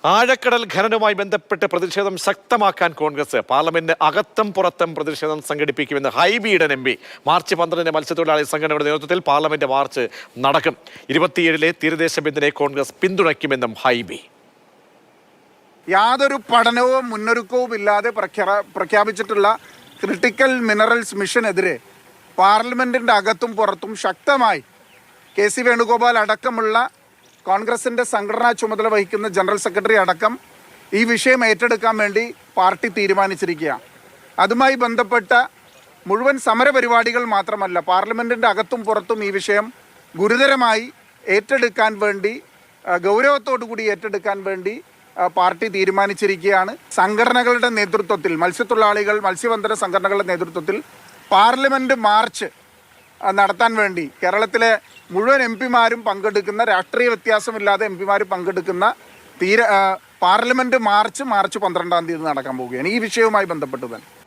ആഴക്കടൽ ഖനനവുമായി ബന്ധപ്പെട്ട് പ്രതിഷേധം ശക്തമാക്കാൻ കോൺഗ്രസ് പാർലമെന്റ് അകത്തും പുറത്തും പ്രതിഷേധം സംഘടിപ്പിക്കുമെന്ന് Hibi Eden M P. March 12 മത്സ്യത്തൊഴിലാളി സംഘടനയുടെ നേതൃത്വത്തിൽ പാർലമെന്റ് മാർച്ച് നടക്കും. 27 തീരദേശ ബന്ദിനെ കോൺഗ്രസ് പിന്തുണയ്ക്കുമെന്നും ഹൈബി. യാതൊരു പഠനവും മുന്നൊരുക്കവും ഇല്ലാതെ പ്രഖ്യാപിച്ചിട്ടുള്ള ക്രിട്ടിക്കൽ മിനറൽസ് മിഷനെതിരെ പാർലമെന്റിന്റെ അകത്തും പുറത്തും ശക്തമായി KC വേണുഗോപാൽ അടക്കമുള്ള കോൺഗ്രസിന്റെ സംഘടനാ ചുമതല വഹിക്കുന്ന ജനറൽ സെക്രട്ടറി അടക്കം ഈ വിഷയം ഏറ്റെടുക്കാൻ വേണ്ടി പാർട്ടി തീരുമാനിച്ചിരിക്കുകയാണ്. അതുമായി ബന്ധപ്പെട്ട മുഴുവൻ സമരപരിപാടികൾ മാത്രമല്ല, പാർലമെന്റിന്റെ അകത്തും പുറത്തും ഈ വിഷയം ഗുരുതരമായി ഏറ്റെടുക്കാൻ വേണ്ടി, ഗൗരവത്തോടു കൂടി ഏറ്റെടുക്കാൻ വേണ്ടി പാർട്ടി തീരുമാനിച്ചിരിക്കുകയാണ്. സംഘടനകളുടെ നേതൃത്വത്തിൽ, മത്സ്യത്തൊഴിലാളികൾ, മത്സ്യബന്ധന സംഘടനകളുടെ നേതൃത്വത്തിൽ പാർലമെന്റ് മാർച്ച് നടത്താൻ വേണ്ടി കേരളത്തിലെ മുഴുവൻ MP-മാരും പങ്കെടുക്കുന്ന, രാഷ്ട്രീയ വ്യത്യാസമില്ലാതെ MP-മാർ പങ്കെടുക്കുന്ന പാർലമെന്റ് മാർച്ച് 12 നടക്കാൻ പോവുകയാണ് ഈ വിഷയവുമായി ബന്ധപ്പെട്ട് തന്നെ.